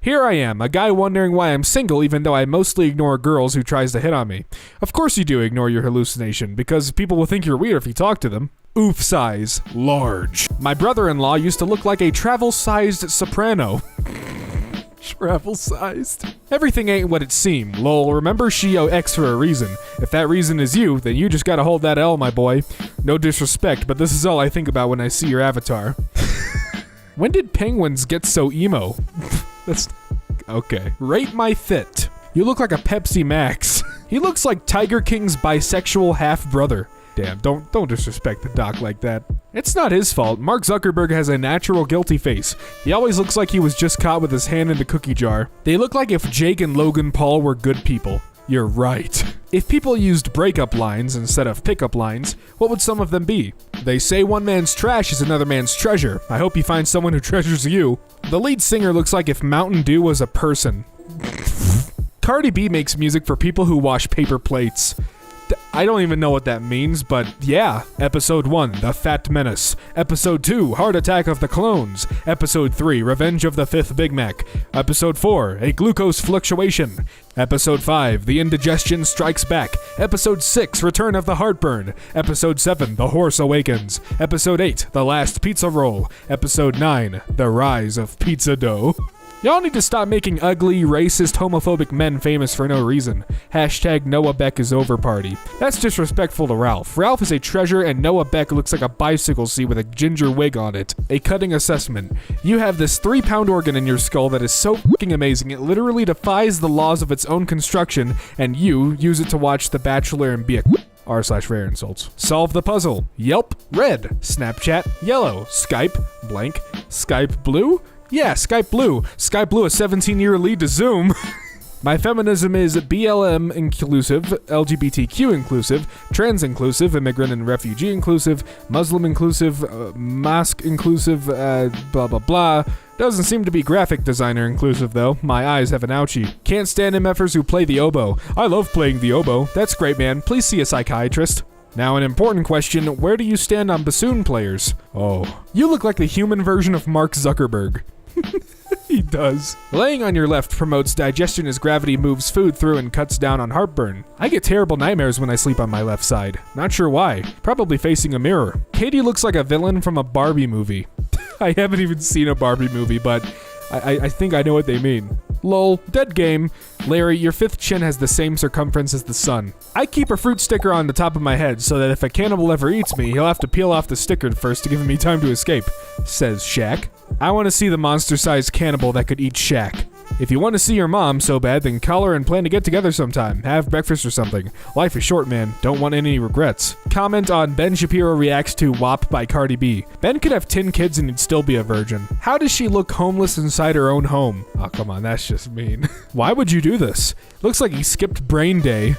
Here I am, a guy wondering why I'm single even though I mostly ignore girls who tries to hit on me. Of course you do ignore your hallucination, because people will think you're weird if you talk to them. Oof size, large. My brother-in-law used to look like a travel-sized soprano. Travel-sized? Everything ain't what it seemed. Lol, remember Shio X for a reason. If that reason is you, then you just gotta hold that L, my boy. No disrespect, but this is all I think about when I see your avatar. When did penguins get so emo? That's... okay. Rate my fit. You look like a Pepsi Max. He looks like Tiger King's bisexual half-brother. Damn, don't disrespect the doc like that. It's not his fault. Mark Zuckerberg has a natural guilty face. He always looks like he was just caught with his hand in the cookie jar. They look like if Jake and Logan Paul were good people. You're right. If people used breakup lines instead of pickup lines, what would some of them be? They say one man's trash is another man's treasure. I hope you find someone who treasures you. The lead singer looks like if Mountain Dew was a person. Cardi B makes music for people who wash paper plates. I don't even know what that means, but yeah. Episode 1, The Fat Menace. Episode 2, Heart Attack of the Clones. Episode 3, Revenge of the Fifth Big Mac. Episode 4, A Glucose Fluctuation. Episode 5, The Indigestion Strikes Back. Episode 6, Return of the Heartburn. Episode 7, The Horse Awakens. Episode 8, The Last Pizza Roll. Episode 9, The Rise of Pizza Dough. Y'all need to stop making ugly, racist, homophobic men famous for no reason. Hashtag Noah Beck is over party. That's disrespectful to Ralph. Ralph is a treasure and Noah Beck looks like a bicycle seat with a ginger wig on it. A cutting assessment. You have this 3-pound organ in your skull that is so fucking amazing it literally defies the laws of its own construction, and you use it to watch The Bachelor and be a r/RAREINSULTS. Solve the puzzle. Yelp, red. Snapchat, yellow. Skype, blank. Skype, blue? Yeah, Skype Blue. Skype Blue, a 17-year lead to Zoom. My feminism is BLM inclusive, LGBTQ inclusive, trans inclusive, immigrant and refugee inclusive, Muslim inclusive, mosque inclusive, blah blah blah. Doesn't seem to be graphic designer inclusive though. My eyes have an ouchie. Can't stand MFers who play the oboe. I love playing the oboe. That's great, man. Please see a psychiatrist. Now an important question, where do you stand on bassoon players? Oh. You look like the human version of Mark Zuckerberg. He does. Laying on your left promotes digestion as gravity moves food through and cuts down on heartburn. I get terrible nightmares when I sleep on my left side. Not sure why. Probably facing a mirror. Katie looks like a villain from a Barbie movie. I haven't even seen a Barbie movie, but I think I know what they mean. Lol, dead game. Larry, your 5th chin has the same circumference as the sun. I keep a fruit sticker on the top of my head so that if a cannibal ever eats me, he'll have to peel off the sticker first to give me time to escape, says Shaq. I want to see the monster-sized cannibal that could eat Shaq. If you want to see your mom so bad, then call her and plan to get together sometime. Have breakfast or something. Life is short, man. Don't want any regrets. Comment on Ben Shapiro reacts to WAP by Cardi B. Ben could have 10 kids and he'd still be a virgin. How does she look homeless inside her own home? Oh, come on, that's just mean. Why would you do this? Looks like he skipped brain day.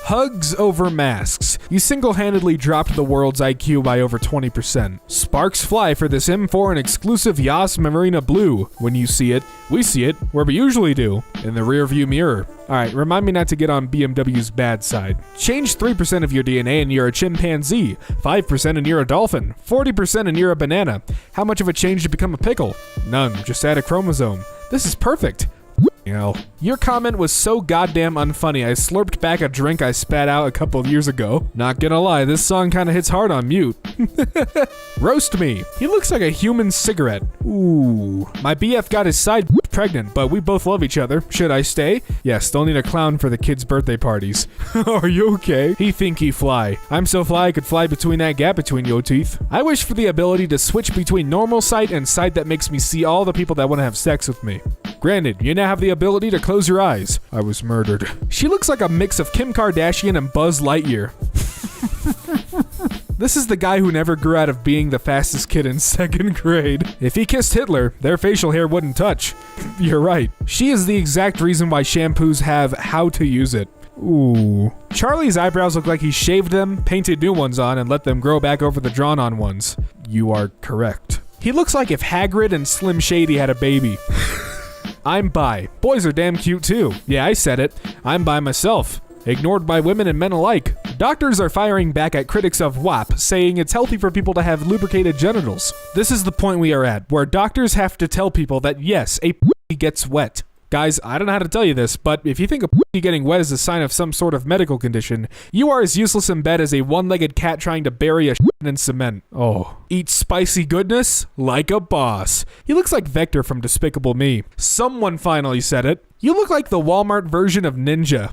Hugs over masks. You single-handedly dropped the world's IQ by over 20%. Sparks fly for this M4 and exclusive Yas Marina Blue. When you see it, we see it, where we usually do, in the rearview mirror. Alright, remind me not to get on BMW's bad side. Change 3% of your DNA and you're a chimpanzee, 5% and you're a dolphin, 40% and you're a banana. How much of a change to become a pickle? None, just add a chromosome. This is perfect. Your comment was so goddamn unfunny, I slurped back a drink I spat out a couple of years ago. Not gonna lie, this song kinda hits hard on mute. Roast me. He looks like a human cigarette. Ooh. My BF got his side pregnant, but we both love each other. Should I stay? Yes, don't need a clown for the kids' birthday parties. Are you okay? He think he fly. I'm so fly I could fly between that gap between your teeth. I wish for the ability to switch between normal sight and sight that makes me see all the people that want to have sex with me. Granted, you now have the ability to close your eyes. I was murdered. She looks like a mix of Kim Kardashian and Buzz Lightyear. This is the guy who never grew out of being the fastest kid in 2nd grade. If he kissed Hitler, their facial hair wouldn't touch. You're right. She is the exact reason why shampoos have how to use it. Ooh. Charlie's eyebrows look like he shaved them, painted new ones on, and let them grow back over the drawn-on ones. You are correct. He looks like if Hagrid and Slim Shady had a baby. I'm bi. Boys are damn cute too. Yeah, I said it. I'm bi myself. Ignored by women and men alike. Doctors are firing back at critics of WAP, saying it's healthy for people to have lubricated genitals. This is the point we are at, where doctors have to tell people that yes, a gets wet. Guys, I don't know how to tell you this, but if you think a pussy getting wet is a sign of some sort of medical condition, you are as useless in bed as a one-legged cat trying to bury a shit in cement. Oh. Eat spicy goodness like a boss. He looks like Vector from Despicable Me. Someone finally said it. You look like the Walmart version of Ninja.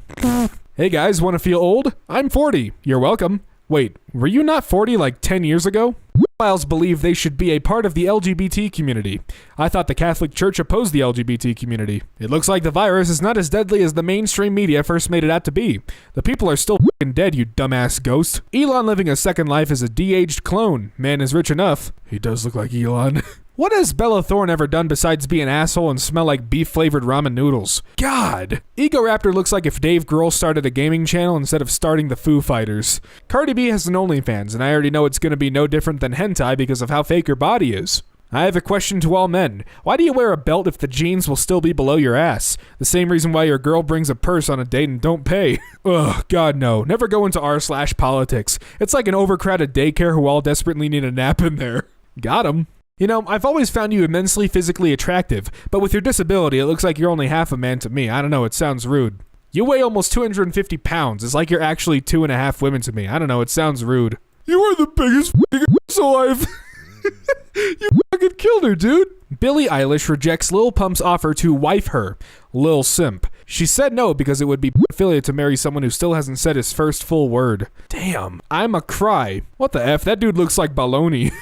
Hey guys, want to feel old? I'm 40. You're welcome. Wait, were you not 40 like 10 years ago? Pedophiles believe they should be a part of the LGBT community. I thought the Catholic Church opposed the LGBT community. It looks like the virus is not as deadly as the mainstream media first made it out to be. The people are still f***ing dead, you dumbass ghost. Elon living a second life as a de-aged clone. Man is rich enough. He does look like Elon. What has Bella Thorne ever done besides be an asshole and smell like beef-flavored ramen noodles? God! Ego Raptor looks like if Dave Grohl started a gaming channel instead of starting the Foo Fighters. Cardi B has an OnlyFans, and I already know it's gonna be no different than hentai because of how fake her body is. I have a question to all men. Why do you wear a belt if the jeans will still be below your ass? The same reason why your girl brings a purse on a date and don't pay. Ugh, God no. Never go into r/politics. It's like an overcrowded daycare who all desperately need a nap in there. Got him. You know, I've always found you immensely physically attractive, but with your disability, it looks like you're only half a man to me. I don't know, it sounds rude. You weigh almost 250 pounds. It's like you're actually 2.5 women to me. I don't know, it sounds rude. You are the biggest f***ing asshole I've... You fucking killed her, dude. Billie Eilish rejects Lil Pump's offer to wife her, Lil Simp. She said no because it would be pedophilia to marry someone who still hasn't said his first full word. Damn, I'm a cry. What the F? That dude looks like baloney.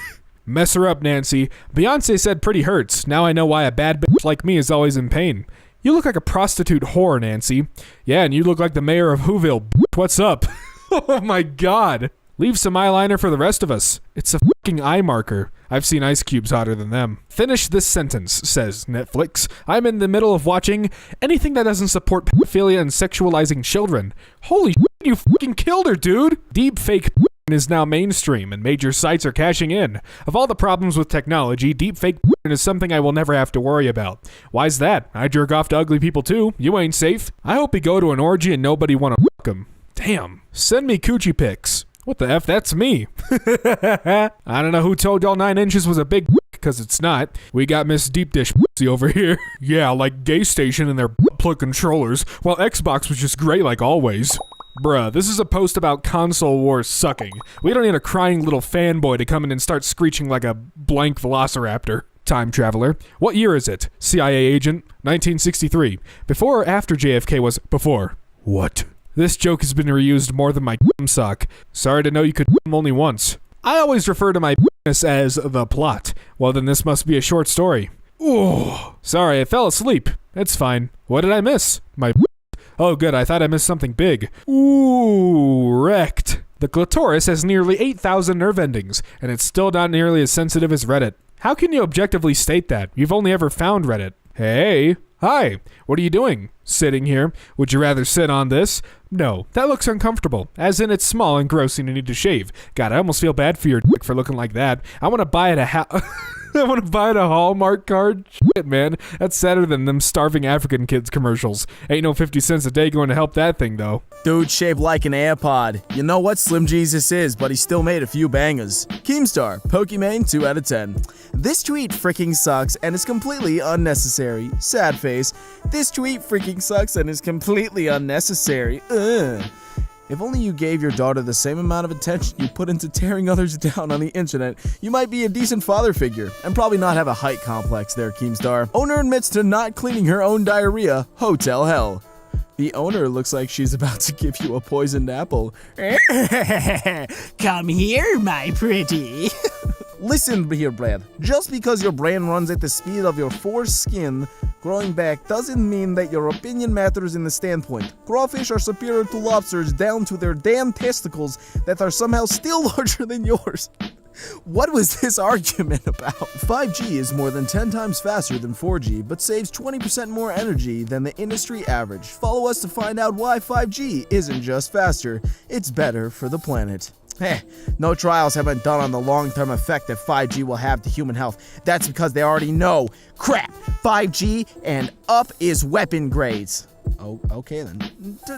Mess her up, Nancy. Beyonce said pretty hurts. Now I know why a bad bitch like me is always in pain. You look like a prostitute whore, Nancy. Yeah, and you look like the mayor of Whoville. What's up? Oh my god. Leave some eyeliner for the rest of us. It's a fucking eye marker. I've seen ice cubes hotter than them. Finish this sentence, says Netflix. I'm in the middle of watching anything that doesn't support pedophilia and sexualizing children. Holy shit, you fucking killed her, dude. Deep fake is now mainstream and major sites are cashing in. Of all the problems with technology, deepfake is something I will never have to worry about. Why's that? I jerk off to ugly people too. You ain't safe. I hope we go to an orgy and nobody wanna fuck him. Damn. Send me coochie pics. What the F? That's me. I don't know who told y'all 9 inches was a big because it's not. We got Miss Deep Dish over here. Yeah, like Gay Station and their plug controllers, while Xbox was just great like always. Bruh, this is a post about console wars sucking. We don't need a crying little fanboy to come in and start screeching like a blank velociraptor. Time traveler. What year is it? CIA agent. 1963. Before or after JFK was before? What? This joke has been reused more than my sock. Sorry to know you could only once. I always refer to my penis as the plot. Well then this must be a short story. Ooh. Sorry, I fell asleep. It's fine. What did I miss? My Oh good, I thought I missed something big. Ooh, wrecked. The clitoris has nearly 8,000 nerve endings, and it's still not nearly as sensitive as Reddit. How can you objectively state that? You've only ever found Reddit. Hey. Hi. What are you doing? Sitting here. Would you rather sit on this? No, that looks uncomfortable. As in, it's small and gross and you need to shave. God, I almost feel bad for your dick for looking like that. I want to buy it I want to buy it a Hallmark card. Shit, man. That's sadder than them starving African kids commercials. Ain't no 50 cents a day going to help that thing, though. Dude shaped like an AirPod. You know what Slim Jesus is, but he still made a few bangers. Keemstar, Pokimane 2 out of 10. This tweet freaking sucks and is completely unnecessary. Sad face. This tweet freaking sucks and is completely unnecessary. Ugh. If only you gave your daughter the same amount of attention you put into tearing others down on the internet, you might be a decent father figure, and probably not have a height complex there, Keemstar. Owner admits to not cleaning her own diarrhea. Hotel hell. The owner looks like she's about to give you a poisoned apple. Come here, my pretty. Listen here, Brad. Just because your brain runs at the speed of your foreskin growing back doesn't mean that your opinion matters in the standpoint. Crawfish are superior to lobsters down to their damn testicles that are somehow still larger than yours. What was this argument about? 5G is more than 10 times faster than 4G, but saves 20% more energy than the industry average. Follow us to find out why 5G isn't just faster, it's better for the planet. Heh, no trials have been done on the long-term effect that 5G will have to human health. That's because they already know. Crap! 5G and up is weapon grades. Oh, okay then.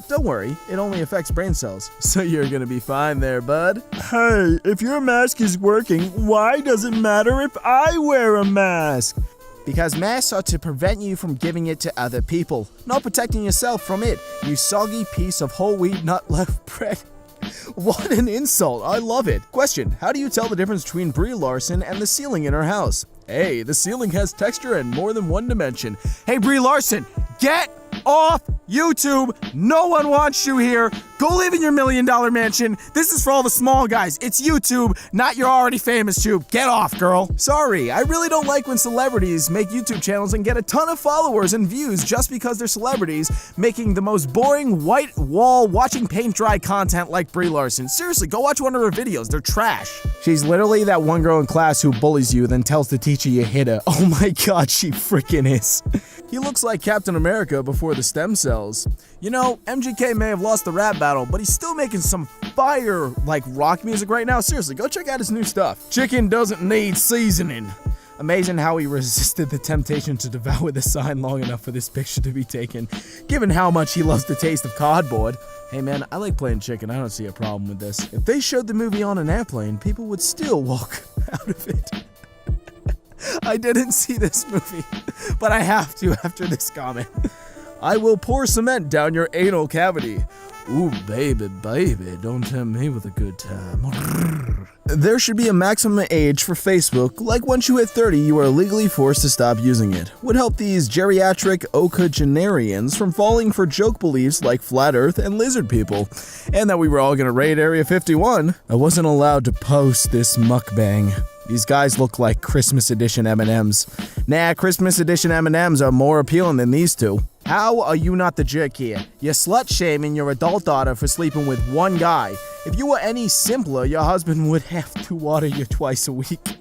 Don't worry, it only affects brain cells. So you're gonna be fine there, bud. Hey, if your mask is working, why does it matter if I wear a mask? because masks are to prevent you from giving it to other people, not protecting yourself from it, you soggy piece of whole wheat nut loaf bread. What an insult. I love it. Question, how do you tell the difference between Brie Larson and the ceiling in her house? Hey, the ceiling has texture and more than one dimension. Hey, Brie Larson, get off YouTube. No one wants you here. Go live in your $1 million mansion. This is for all the small guys. It's YouTube, not your already famous tube. Get off, girl. Sorry, I really don't like when celebrities make YouTube channels and get a ton of followers and views just because they're celebrities, making the most boring white wall watching paint dry content like Brie Larson. Seriously, go watch one of her videos. They're trash. She's literally that one girl in class who bullies you, then tells the teacher you hit her. Oh my god, she freaking is. He looks like Captain America before the stem cells. You know, MGK may have lost the rap battle, but he's still making some fire, like, rock music right now. Seriously, go check out his new stuff. Chicken doesn't need seasoning. Amazing how he resisted the temptation to devour the sign long enough for this picture to be taken, given how much he loves the taste of cardboard. Hey man, I like playing chicken. I don't see a problem with this. If they showed the movie on an airplane, people would still walk out of it. I didn't see this movie, but I have to after this comment. I will pour cement down your anal cavity. Ooh, baby, don't tempt me with a good time. There should be a maximum age for Facebook, like once you hit 30, you are legally forced to stop using it. Would help these geriatric octogenarians from falling for joke beliefs like flat earth and lizard people. And that we were all gonna raid Area 51. I wasn't allowed to post this mukbang. These guys look like Christmas edition M&Ms. Nah, Christmas edition M&Ms are more appealing than these two. How are you not the jerk here? You're slut-shaming your adult daughter for sleeping with one guy. If you were any simpler, your husband would have to water you twice a week.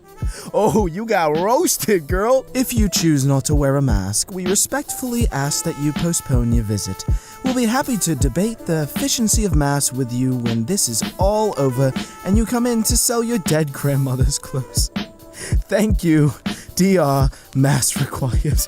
Oh, you got roasted, girl. If you choose not to wear a mask, we respectfully ask that you postpone your visit. We'll be happy to debate the efficiency of masks with you when this is all over and you come in to sell your dead grandmother's clothes. Thank you. DR, mask required.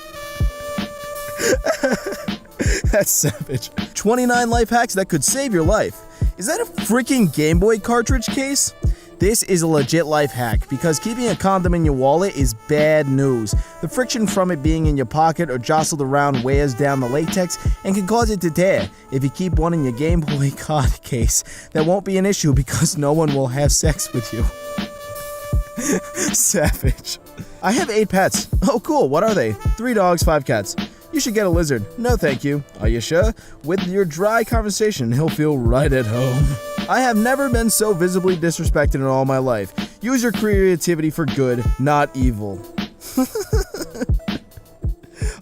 That's savage. 29 life hacks that could save your life. Is that a freaking Game Boy cartridge case? This is a legit life hack because keeping a condom in your wallet is bad news. The friction from it being in your pocket or jostled around wears down the latex and can cause it to tear. If you keep one in your Game Boy card case, that won't be an issue because no one will have sex with you. Savage. I have 8 pets. Oh cool, what are they? 3 dogs, 5 cats. You should get a lizard. No thank you. Are you sure? With your dry conversation, he'll feel right at home. I have never been so visibly disrespected in all my life. Use your creativity for good, not evil.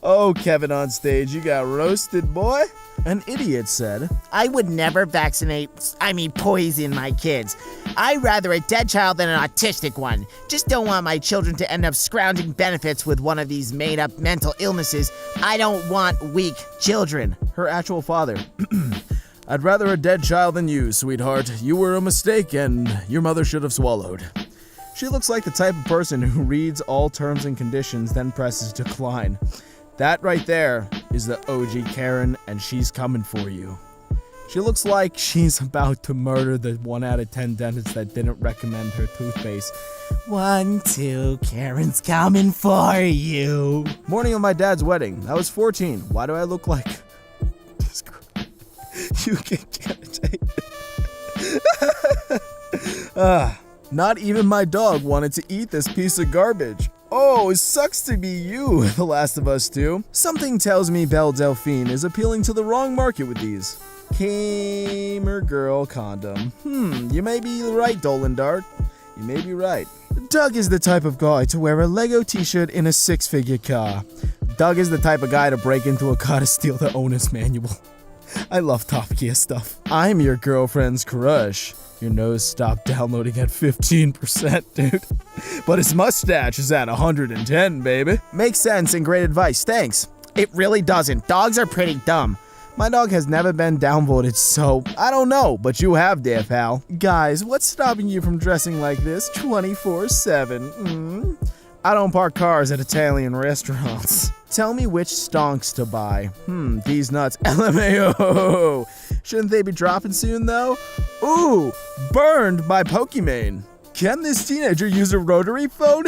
Oh, Kevin on stage, you got roasted, boy. An idiot said, I would never poison my kids. I'd rather a dead child than an autistic one. Just don't want my children to end up scrounging benefits with one of these made-up mental illnesses. I don't want weak children. Her actual father. I'd rather a dead child than you, sweetheart. You were a mistake and your mother should have swallowed. She looks like the type of person who reads all terms and conditions, then presses decline. That right there is the OG Karen, and she's coming for you. She looks like she's about to murder the 1 out of 10 dentists that didn't recommend her toothpaste. 1, 2, Karen's coming for you. Morning of my dad's wedding. I was 14. Why do I look like... You can take it. Not even my dog wanted to eat this piece of garbage. Oh, it sucks to be you, The Last of Us 2. Something tells me Belle Delphine is appealing to the wrong market with these. Gamer girl condom. You may be right, Dolan Dart. You may be right. Doug is the type of guy to wear a Lego t-shirt in a 6-figure car. Doug is the type of guy to break into a car to steal the owner's manual. I love Top Gear stuff. I'm your girlfriend's crush. Your nose stopped downloading at 15%, dude. But his mustache is at 110, baby. Makes sense and great advice, thanks. It really doesn't. Dogs are pretty dumb. My dog has never been downvoted, so I don't know, but you have, dear pal. Guys, what's stopping you from dressing like this 24/7? I don't park cars at Italian restaurants. Tell me which stonks to buy. These nuts. LMAO. Shouldn't they be dropping soon, though? Ooh, burned by Pokimane. Can this teenager use a rotary phone?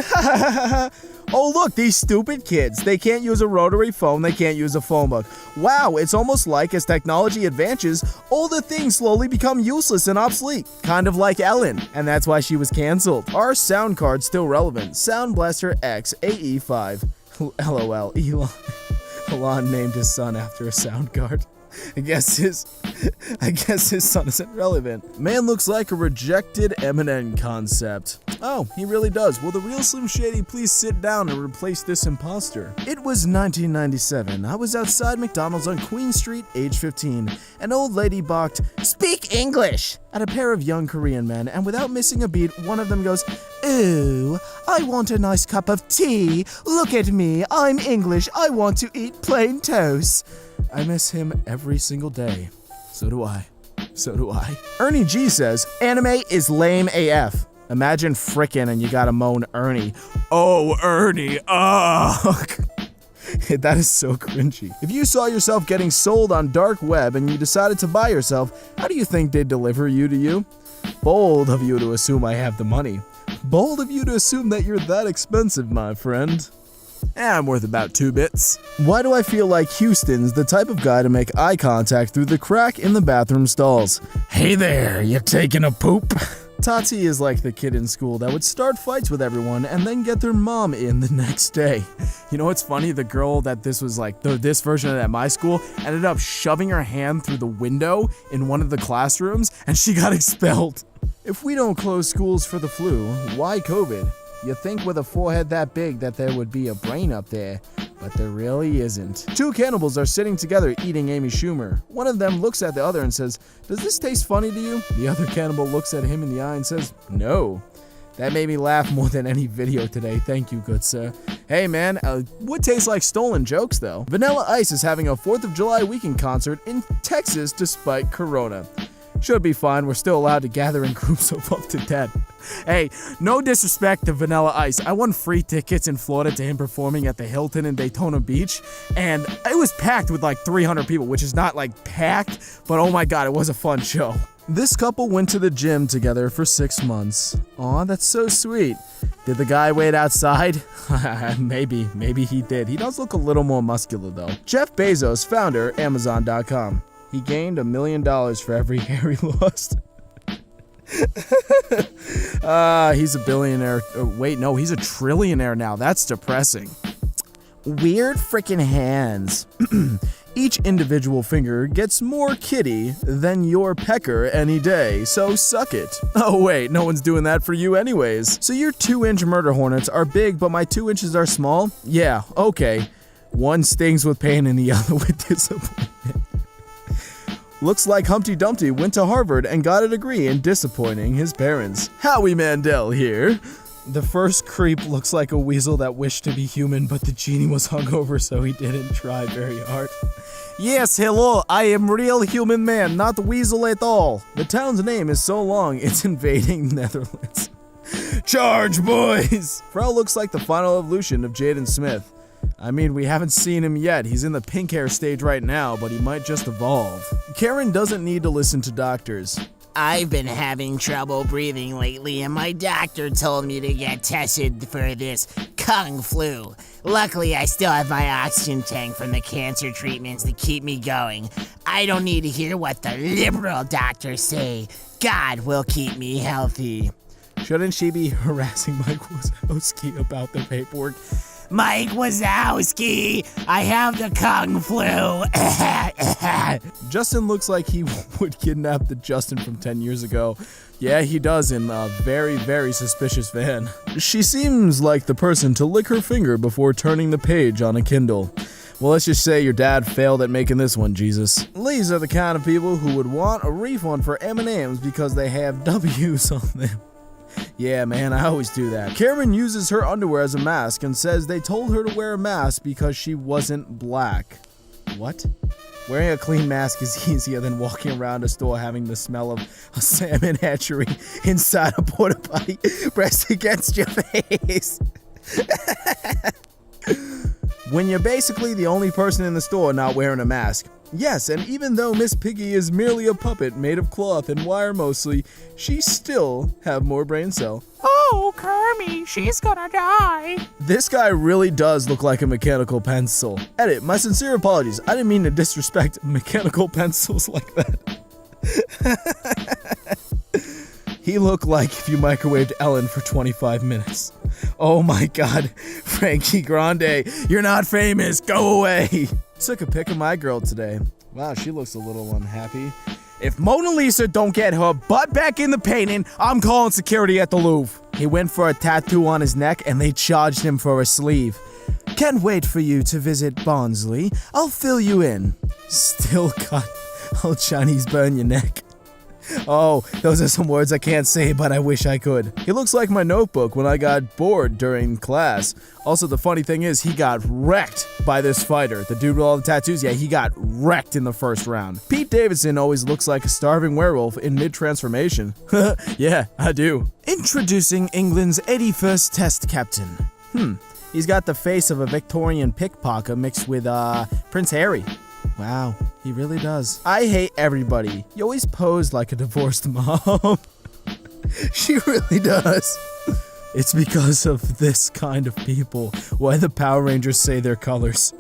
Oh look, these stupid kids. They can't use a rotary phone, they can't use a phone book. Wow, it's almost like as technology advances, older things slowly become useless and obsolete. Kind of like Ellen, and that's why she was canceled. Are sound cards still relevant? Sound Blaster X AE5. LOL, Elon named his son after a sound card. I guess his son isn't relevant. Man looks like a rejected M&M concept. Oh, he really does. Will the real Slim Shady please sit down and replace this imposter? It was 1997. I was outside McDonald's on Queen Street, age 15. An old lady balked, Speak English! at a pair of young Korean men, and without missing a beat, one of them goes, Ooh, I want a nice cup of tea. Look at me, I'm English. I want to eat plain toast. I miss him every single day. So do I. So do I. Ernie G says, anime is lame AF. Imagine frickin' and you gotta moan Ernie. Oh, Ernie, ugh. That is so cringy. If you saw yourself getting sold on dark web and you decided to buy yourself, how do you think they'd deliver you to you? Bold of you to assume I have the money. Bold of you to assume that you're that expensive, my friend. I'm worth about 2 bits. Why do I feel like Houston's the type of guy to make eye contact through the crack in the bathroom stalls? Hey there, you taking a poop? Tati is like the kid in school that would start fights with everyone and then get their mom in the next day. You know what's funny? The girl that this was like, this version of it at my school, ended up shoving her hand through the window in one of the classrooms and she got expelled. If we don't close schools for the flu, why COVID? You think with a forehead that big that there would be a brain up there, but there really isn't. 2 cannibals are sitting together eating Amy Schumer. One of them looks at the other and says, does this taste funny to you? The other cannibal looks at him in the eye and says, no. That made me laugh more than any video today. Thank you, good sir. Hey man, would taste like stolen jokes though. Vanilla Ice is having a 4th of July weekend concert in Texas despite Corona. Should be fine, we're still allowed to gather in groups of up to 10. Hey, no disrespect to Vanilla Ice. I won free tickets in Florida to him performing at the Hilton in Daytona Beach, and it was packed with like 300 people, which is not like packed, but oh my god, it was a fun show. This couple went to the gym together for 6 months. Aw, that's so sweet. Did the guy wait outside? Maybe he did. He does look a little more muscular though. Jeff Bezos, founder, Amazon.com. He gained $1 million for every hair he lost. He's a billionaire. Wait, no, he's a trillionaire now. That's depressing. Weird freaking hands. Each individual finger gets more kitty than your pecker any day, so suck it. Oh wait, no one's doing that for you anyways. So your 2-inch murder hornets are big, but my 2 inches are small? Yeah, okay. One stings with pain and the other with disappointment. Looks like Humpty Dumpty went to Harvard and got a degree in disappointing his parents. Howie Mandel here. The first creep looks like a weasel that wished to be human, but the genie was hungover, so he didn't try very hard. Yes, hello, I am real human man, not weasel at all. The town's name is so long, it's invading Netherlands. Charge, boys! Frau looks like the final evolution of Jaden Smith. I mean, we haven't seen him yet. He's in the pink hair stage right now, but he might just evolve. Karen doesn't need to listen to doctors. I've been having trouble breathing lately, and my doctor told me to get tested for this kung flu. Luckily, I still have my oxygen tank from the cancer treatments to keep me going. I don't need to hear what the liberal doctors say. God will keep me healthy. Shouldn't she be harassing Mike Wazowski about the paperwork? Mike Wazowski, I have the kung flu. Justin looks like he would kidnap the Justin from 10 years ago. Yeah, he does in a very, very suspicious van. She seems like the person to lick her finger before turning the page on a Kindle. Well, let's just say your dad failed at making this one, Jesus. These are the kind of people who would want a refund for M&Ms because they have W's on them. Yeah, man, I always do that. Karen uses her underwear as a mask and says they told her to wear a mask because she wasn't black. What? Wearing a clean mask is easier than walking around a store having the smell of a salmon hatchery inside a porta potty pressed against your face. When you're basically the only person in the store not wearing a mask. Yes, and even though Miss Piggy is merely a puppet made of cloth and wire mostly, she still have more brain cell. Oh! Oh, Kermie, she's gonna die. This guy really does look like a mechanical pencil. Edit, my sincere apologies. I didn't mean to disrespect mechanical pencils like that. He looked like if you microwaved Ellen for 25 minutes. Oh my god, Frankie Grande, you're not famous, go away. Took a pic of my girl today. Wow, she looks a little unhappy. If Mona Lisa don't get her butt back in the painting, I'm calling security at the Louvre. He went for a tattoo on his neck and they charged him for a sleeve. Can't wait for you to visit Barnsley. I'll fill you in. Still cut. I'll Chinese burn your neck. Oh, those are some words I can't say, but I wish I could. He looks like my notebook when I got bored during class. Also, the funny thing is, he got wrecked by this fighter. The dude with all the tattoos, yeah, he got wrecked in the first round. Pete Davidson always looks like a starving werewolf in mid-transformation. Yeah, I do. Introducing England's 81st Test captain. He's got the face of a Victorian pickpocket mixed with, Prince Harry. Wow, he really does. I hate everybody. You always pose like a divorced mom. She really does. It's because of this kind of people why the Power Rangers say their colors.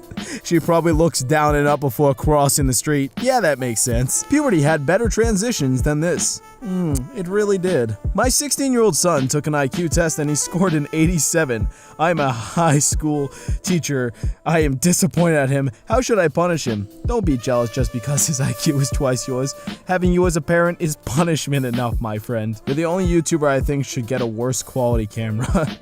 She probably looks down and up before crossing the street. Yeah, that makes sense. Puberty had better transitions than this. It really did. My 16-year-old son took an IQ test and he scored an 87. I'm a high school teacher. I am disappointed at him. How should I punish him? Don't be jealous just because his IQ is twice yours. Having you as a parent is punishment enough, my friend. You're the only YouTuber I think should get a worse quality camera.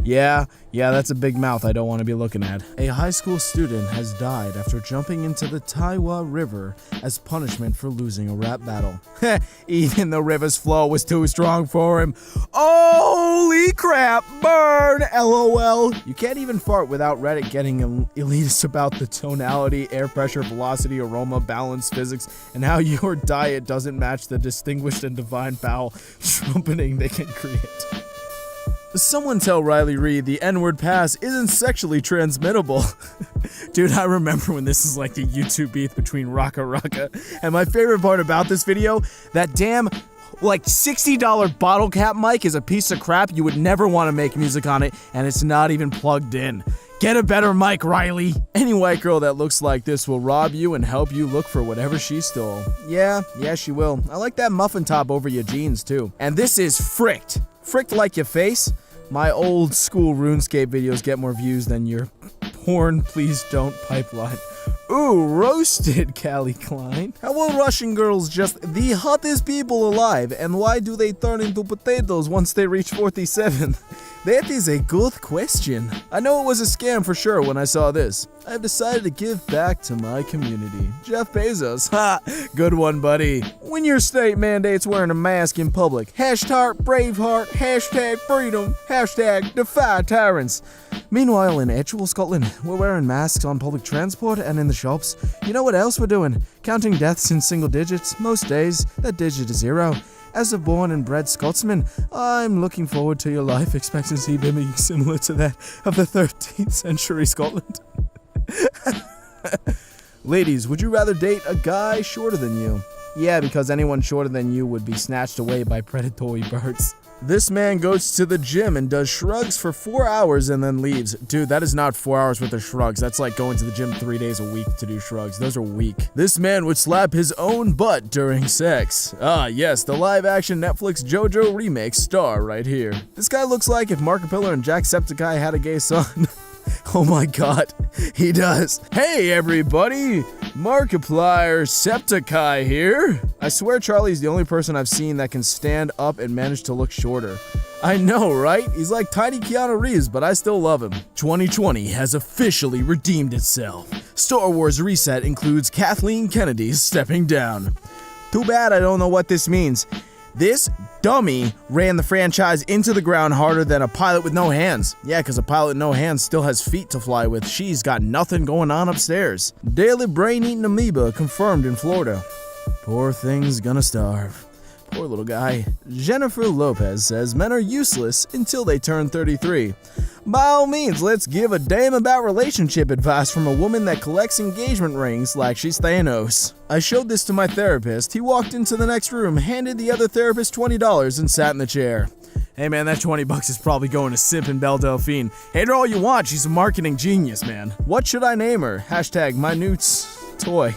Yeah, that's a big mouth I don't want to be looking at. A high school student has died after jumping into the Taiwa River as punishment for losing a rap battle. Even the river's flow was too strong for him. Holy crap, burn, LOL. You can't even fart without Reddit getting elitist about the tonality, air pressure, velocity, aroma, balance, physics, and how your diet doesn't match the distinguished and divine bowel trumpeting they can create. Someone tell Riley Reid the N-word pass isn't sexually transmittable. Dude, I remember when this is like the YouTube beef between Raka Raka. And my favorite part about this video, that damn like $60 bottle cap mic is a piece of crap. You would never want to make music on it, and it's not even plugged in. Get a better mic, Riley. Any white girl that looks like this will rob you and help you look for whatever she stole. Yeah, she will. I like that muffin top over your jeans, too. And this is fricked. Fricked like your face. My old school RuneScape videos get more views than your porn please don't pipeline. Ooh, roasted, Callie Klein. How are Russian girls just the hottest people alive, and why do they turn into potatoes once they reach 47? That is a good question. I know it was a scam for sure when I saw this. I've decided to give back to my community. Jeff Bezos. Ha! Good one, buddy. When your state mandates wearing a mask in public, hashtag Braveheart, hashtag freedom, hashtag defy tyrants. Meanwhile, in actual Scotland, we're wearing masks on public transport and in the shops. You know what else we're doing? Counting deaths in single digits. Most days, that digit is 0. As a born and bred Scotsman, I'm looking forward to your life expectancy being similar to that of the 13th century Scotland. Ladies, would you rather date a guy shorter than you? Yeah, because anyone shorter than you would be snatched away by predatory birds. This man goes to the gym and does shrugs for 4 hours and then leaves. Dude, that is not 4 hours worth of shrugs. That's like going to the gym 3 days a week to do shrugs. Those are weak. This man would slap his own butt during sex. Ah, yes, the live-action Netflix JoJo remake star right here. This guy looks like if Markiplier and Jacksepticeye had a gay son. Oh my god, he does. Hey everybody, Markiplier Septiceye here. I swear Charlie's the only person I've seen that can stand up and manage to look shorter. I know, right? He's like tiny Keanu Reeves, but I still love him. 2020 has officially redeemed itself. Star Wars Reset includes Kathleen Kennedy stepping down. Too bad I don't know what this means. This dummy ran the franchise into the ground harder than a pilot with no hands. Yeah, because a pilot with no hands still has feet to fly with. She's got nothing going on upstairs. Daily brain-eating amoeba confirmed in Florida. Poor thing's gonna starve. Poor little guy. Jennifer Lopez says men are useless until they turn 33. By all means, let's give a damn about relationship advice from a woman that collects engagement rings like she's Thanos. I showed this to my therapist. He walked into the next room, handed the other therapist $20, and sat in the chair. Hey man, that $20 is probably going to Simp and Belle Delphine. Hate her all you want, she's a marketing genius, man. What should I name her? Hashtag my newt's toy.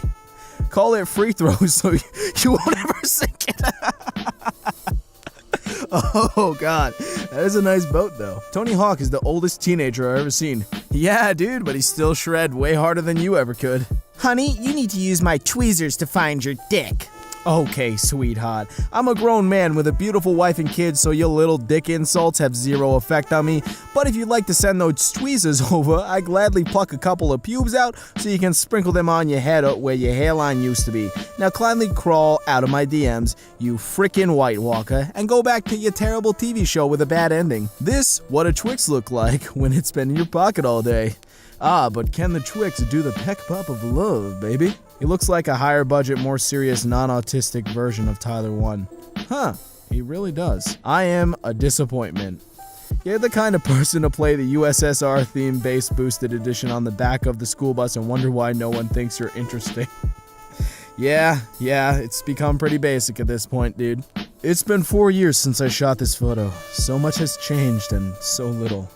Call it free throws so you won't ever sink it. Oh god, that is a nice boat though. Tony Hawk is the oldest teenager I've ever seen. Yeah, dude, but he still shred way harder than you ever could. Honey, you need to use my tweezers to find your dick. Okay, sweetheart. I'm a grown man with a beautiful wife and kids, so your little dick insults have zero effect on me. But if you'd like to send those tweezers over, I gladly pluck a couple of pubes out so you can sprinkle them on your head where your hairline used to be. Now kindly crawl out of my DMs, you frickin' White Walker, and go back to your terrible TV show with a bad ending. This, what a Twix look like when it's been in your pocket all day. Ah, but can the Twix do the peck pop of love, baby? He looks like a higher budget, more serious, non-autistic version of Tyler 1. Huh, he really does. I am a disappointment. You're the kind of person to play the USSR theme bass boosted edition on the back of the school bus and wonder why no one thinks you're interesting. Yeah, it's become pretty basic at this point, dude. It's been 4 years since I shot this photo. So much has changed and so little.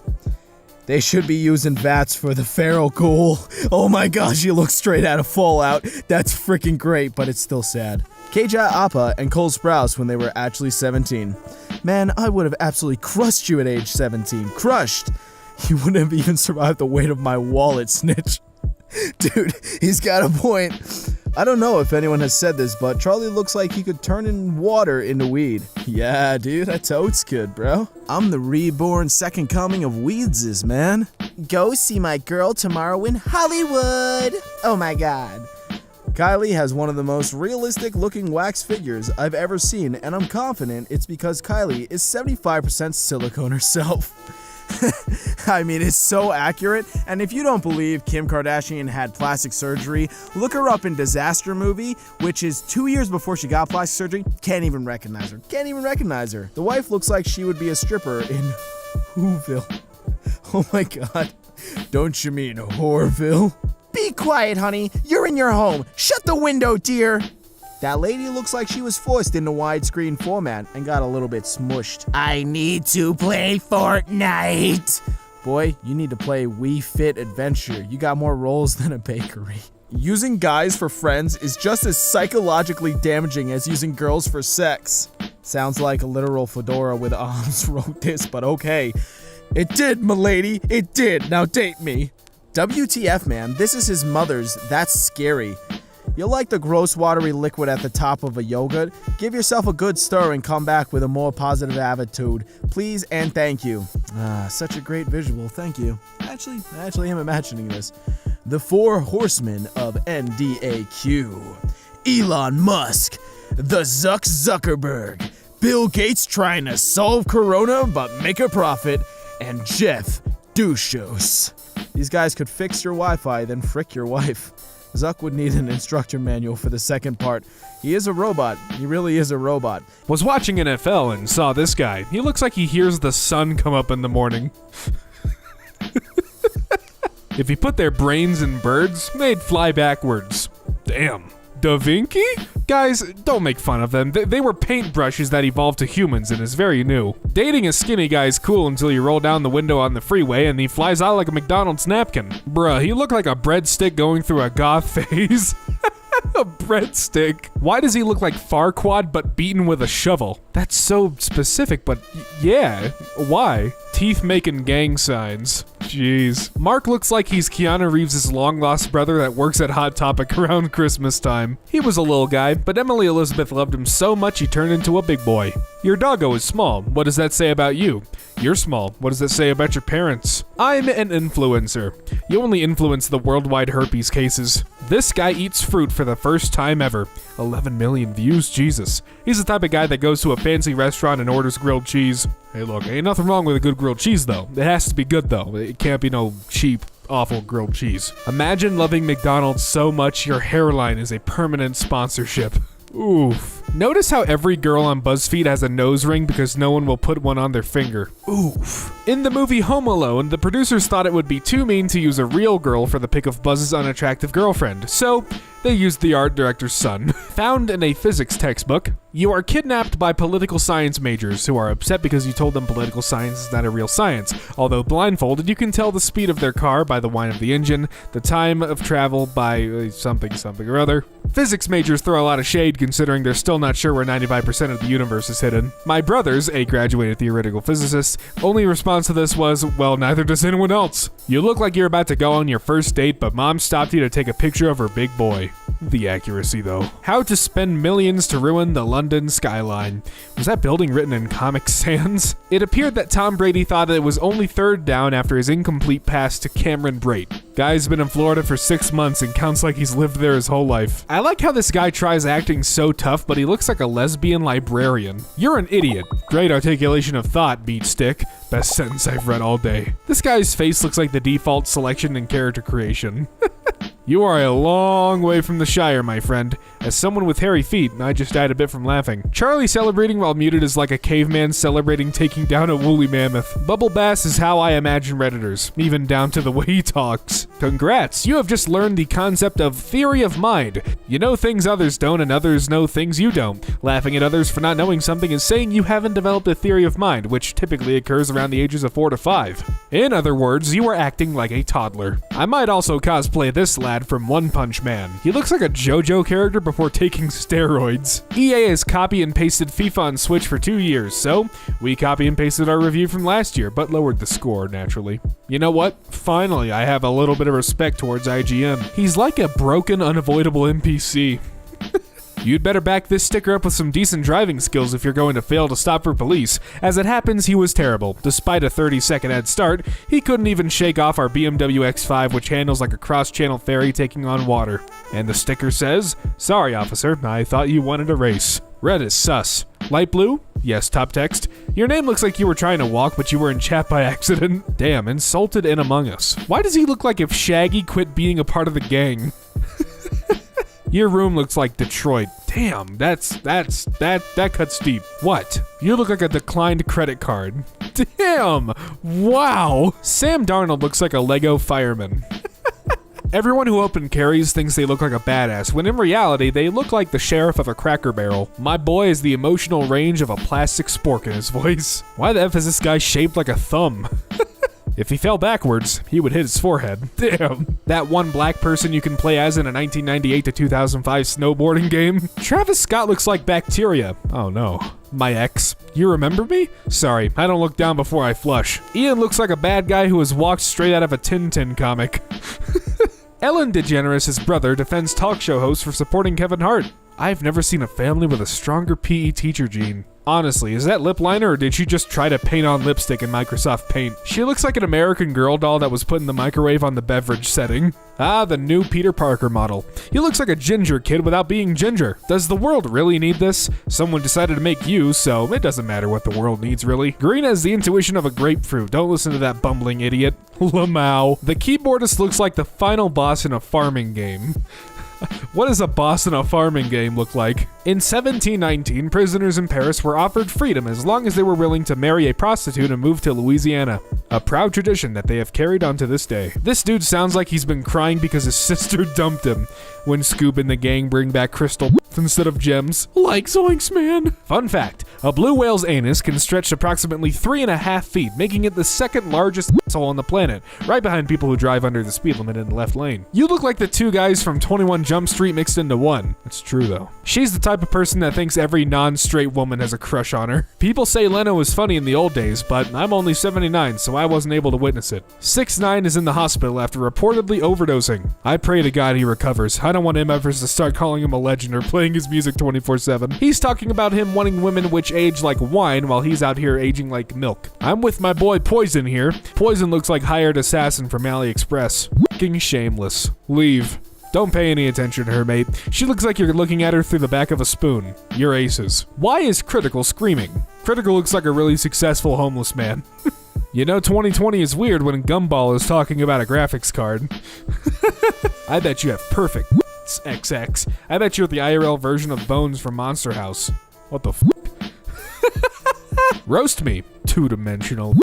They should be using VATS for the feral ghoul. Oh my gosh, you look straight out of Fallout. That's freaking great, but it's still sad. Keija Appa and Cole Sprouse when they were actually 17. Man, I would have absolutely crushed you at age 17. Crushed! You wouldn't have even survived the weight of my wallet, snitch. Dude, he's got a point. I don't know if anyone has said this, but Charlie looks like he could turn in water into weed. Yeah, dude, that totes good, bro. I'm the reborn second coming of Weedses, man. Go see my girl tomorrow in Hollywood. Oh my god. Kylie has one of the most realistic looking wax figures I've ever seen, and I'm confident it's because Kylie is 75% silicone herself. I mean, it's so accurate, and if you don't believe Kim Kardashian had plastic surgery, look her up in Disaster Movie, which is 2 years before she got plastic surgery. Can't even recognize her. The wife looks like she would be a stripper in Whoville. Oh my god. Don't you mean Whoreville? Be quiet, honey. You're in your home. Shut the window, dear. That lady looks like she was forced into widescreen format and got a little bit smushed. I need to play Fortnite. Boy, you need to play Wii Fit Adventure. You got more rolls than a bakery. Using guys for friends is just as psychologically damaging as using girls for sex. Sounds like a literal fedora with arms wrote this, but okay. It did, m'lady. It did. Now date me. WTF, man. This is his mother's. That's scary. You'll like the gross watery liquid at the top of a yogurt? Give yourself a good stir and come back with a more positive attitude. Please and thank you. Ah, such a great visual, thank you. Actually, I am imagining this. The Four Horsemen of NDAQ. Elon Musk, the Zuckerberg, Bill Gates trying to solve Corona but make a profit, and Jeff Douchos. These guys could fix your Wi-Fi, then frick your wife. Zuck would need an instructor manual for the second part. He is a robot. He really is a robot. Was watching NFL and saw this guy. He looks like he hears the sun come up in the morning. If you put their brains in birds, they'd fly backwards. Damn. Da Vinci? Guys, don't make fun of them. They were paintbrushes that evolved to humans and is very new. Dating a skinny guy is cool until you roll down the window on the freeway and he flies out like a McDonald's napkin. Bruh, he looked like a breadstick going through a goth phase. A breadstick. Why does he look like Farquaad but beaten with a shovel? That's so specific, but yeah, why? Teeth making gang signs. Jeez. Mark looks like he's Keanu Reeves' long-lost brother that works at Hot Topic around Christmas time. He was a little guy, but Emily Elizabeth loved him so much he turned into a big boy. Your doggo is small. What does that say about you? You're small. What does that say about your parents? I'm an influencer. You only influence the worldwide herpes cases. This guy eats fruit for the first time ever. 11 million views, Jesus. He's the type of guy that goes to a fancy restaurant and orders grilled cheese. Hey look, ain't nothing wrong with a good grilled cheese though. It has to be good though. It can't be no cheap, awful grilled cheese. Imagine loving McDonald's so much your hairline is a permanent sponsorship. Oof. Notice how every girl on BuzzFeed has a nose ring because no one will put one on their finger. Oof. In the movie Home Alone, the producers thought it would be too mean to use a real girl for the pick of Buzz's unattractive girlfriend, so they used the art director's son. Found in a physics textbook, you are kidnapped by political science majors who are upset because you told them political science is not a real science. Although blindfolded, you can tell the speed of their car by the whine of the engine, the time of travel by something or other. Physics majors throw a lot of shade considering they're still not sure where 95% of the universe is hidden. My brothers, a graduated theoretical physicist, only response to this was, well, neither does anyone else. You look like you're about to go on your first date, but mom stopped you to take a picture of her big boy. The accuracy, though. How to spend millions to ruin the London skyline. Was that building written in Comic Sans? It appeared that Tom Brady thought it was only third down after his incomplete pass to Cameron Brate. Guy's been in Florida for 6 months and counts like he's lived there his whole life. I like how this guy tries acting so tough, but he looks like a lesbian librarian. You're an idiot. Great articulation of thought, beat stick. Best sentence I've read all day. This guy's face looks like the default selection in character creation. You are a long way from the Shire, my friend. As someone with hairy feet, I just died a bit from laughing. Charlie celebrating while muted is like a caveman celebrating taking down a woolly mammoth. Bubble Bass is how I imagine Redditors, even down to the way he talks. Congrats, you have just learned the concept of theory of mind. You know things others don't and others know things you don't. Laughing at others for not knowing something is saying you haven't developed a theory of mind, which typically occurs around the ages of 4 to 5. In other words, you are acting like a toddler. I might also cosplay this lad from One Punch Man. He looks like a JoJo character before taking steroids. EA has copy and pasted FIFA on Switch for 2 years, so we copy and pasted our review from last year, but lowered the score, naturally. You know what? Finally, I have a little bit of respect towards IGN. He's like a broken, unavoidable NPC. You'd better back this sticker up with some decent driving skills if you're going to fail to stop for police. As it happens, he was terrible. Despite a 30-second head start, he couldn't even shake off our BMW X5, which handles like a cross-channel ferry taking on water. And the sticker says, "Sorry, officer, I thought you wanted a race." Red is sus. Light blue? Yes, top text. Your name looks like you were trying to walk, but you were in chat by accident. Damn, insulted and Among Us. Why does he look like if Shaggy quit being a part of the gang? Your room looks like Detroit. Damn, that cuts deep. What? You look like a declined credit card. Damn! Wow! Sam Darnold looks like a Lego fireman. Everyone who open carries thinks they look like a badass, when in reality, they look like the sheriff of a Cracker Barrel. My boy has the emotional range of a plastic spork in his voice. Why the F is this guy shaped like a thumb? If he fell backwards, he would hit his forehead. Damn. That one black person you can play as in a 1998 to 2005 snowboarding game. Travis Scott looks like bacteria. Oh no. My ex. You remember me? Sorry, I don't look down before I flush. Ian looks like a bad guy who has walked straight out of a Tintin comic. Ellen DeGeneres' brother defends talk show hosts for supporting Kevin Hart. I've never seen a family with a stronger PE teacher gene. Honestly, is that lip liner or did she just try to paint on lipstick in Microsoft Paint? She looks like an American Girl doll that was put in the microwave on the beverage setting. Ah, the new Peter Parker model. He looks like a ginger kid without being ginger. Does the world really need this? Someone decided to make you, so it doesn't matter what the world needs, really. Green has the intuition of a grapefruit. Don't listen to that bumbling idiot. Lamau. The keyboardist looks like the final boss in a farming game. What does a boss in a farming game look like? In 1719, prisoners in Paris were offered freedom as long as they were willing to marry a prostitute and move to Louisiana. A proud tradition that they have carried on to this day. This dude sounds like he's been crying because his sister dumped him. When Scoob and the gang bring back crystal instead of gems. Like Zoinks, man. Fun fact, a blue whale's anus can stretch approximately 3.5 feet, making it the second largest asshole on the planet, right behind people who drive under the speed limit in the left lane. You look like the two guys from 21 Jump Street mixed into one. It's true, though. She's the type of person that thinks every non-straight woman has a crush on her. People say Leno was funny in the old days, but I'm only 79, so I wasn't able to witness it. 6ix9ine is in the hospital after reportedly overdosing. I pray to God he recovers. I don't want MFers to start calling him a legend or playing his music 24/7. He's talking about him wanting women which age like wine while he's out here aging like milk. I'm with my boy Poison here. Poison looks like hired assassin from AliExpress. F***ing shameless. Leave. Don't pay any attention to her, mate. She looks like you're looking at her through the back of a spoon. You're aces. Why is Critical screaming? Critical looks like a really successful homeless man. You know 2020 is weird when Gumball is talking about a graphics card. I bet you have perfect XX. I bet you're the IRL version of Bones from Monster House. What the f? Roast me, two-dimensional.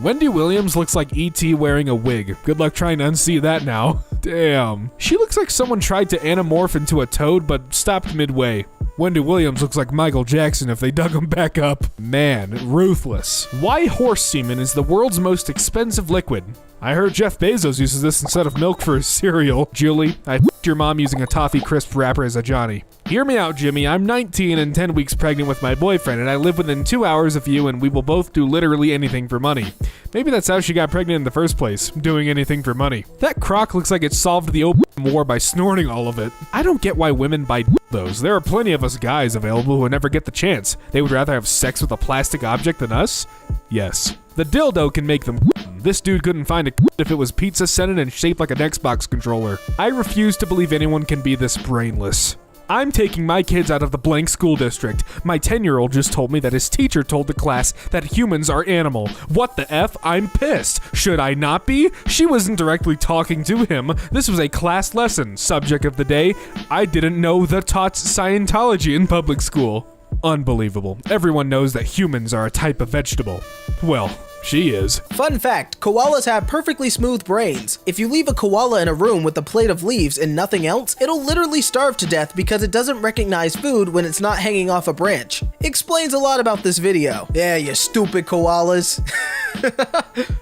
Wendy Williams looks like E.T. wearing a wig. Good luck trying to unsee that now. Damn. She looks like someone tried to anamorph into a toad but stopped midway. Wendy Williams looks like Michael Jackson if they dug him back up. Man, ruthless. Why horse semen is the world's most expensive liquid? I heard Jeff Bezos uses this instead of milk for his cereal. Julie, I f***ed your mom using a toffee crisp wrapper as a Johnny. Hear me out, Jimmy. I'm 19 and 10 weeks pregnant with my boyfriend, and I live within 2 hours of you, and we will both do literally anything for money. Maybe that's how she got pregnant in the first place, doing anything for money. That crock looks like it solved the opium war by snorting all of it. I don't get why women buy those. There are plenty of us guys available who never get the chance. They would rather have sex with a plastic object than us? Yes. The dildo can make them. This dude couldn't find a if it was pizza-scented and shaped like an Xbox controller. I refuse to believe anyone can be this brainless. I'm taking my kids out of the blank school district. My 10-year-old just told me that his teacher told the class that humans are animal. What the F? I'm pissed. Should I not be? She wasn't directly talking to him. This was a class lesson. Subject of the day, I didn't know the taught Scientology in public school. Unbelievable. Everyone knows that humans are a type of vegetable. Well, she is. Fun fact, koalas have perfectly smooth brains. If you leave a koala in a room with a plate of leaves and nothing else, it'll literally starve to death because it doesn't recognize food when it's not hanging off a branch. Explains a lot about this video. Yeah, you stupid koalas.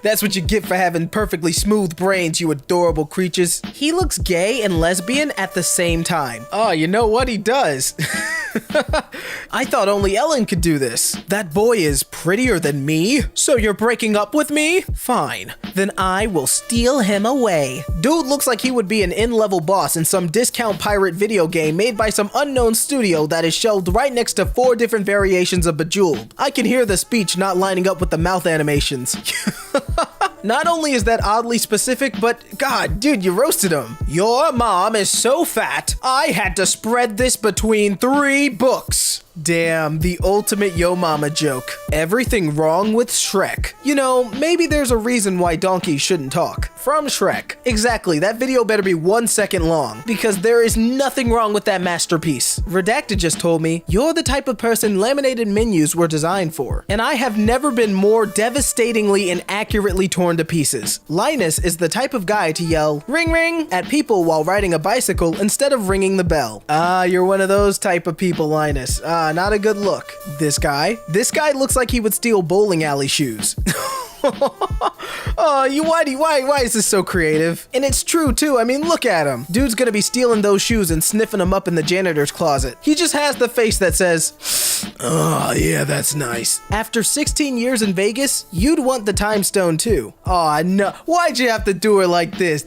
That's what you get for having perfectly smooth brains, you adorable creatures. He looks gay and lesbian at the same time. Oh, you know what? He does. I thought only Ellen could do this. That boy is prettier than me. So you're breaking up with me? Fine. Then I will steal him away. Dude looks like he would be an in-level boss in some discount pirate video game made by some unknown studio that is shelved right next to 4 different variations of Bejeweled. I can hear the speech not lining up with the mouth animations. Not only is that oddly specific, but God, dude, you roasted him. Your mom is so fat, I had to spread this between 3 books. Damn, the ultimate yo mama joke. Everything wrong with Shrek. You know, maybe there's a reason why donkeys shouldn't talk. From Shrek. Exactly, that video better be 1 second long, because there is nothing wrong with that masterpiece. Redacted just told me, you're the type of person laminated menus were designed for. And I have never been more devastatingly and accurately torn to pieces. Linus is the type of guy to yell, ring ring, at people while riding a bicycle instead of ringing the bell. Ah, you're one of those type of people, Linus. Not a good look. This guy looks like he would steal bowling alley shoes. Oh, why is this so creative? And it's true too, I mean, look at him. Dude's gonna be stealing those shoes and sniffing them up in the janitor's closet. He just has the face that says, oh yeah, that's nice. After 16 years in Vegas, you'd want the time stone too. Oh no, why'd you have to do her like this?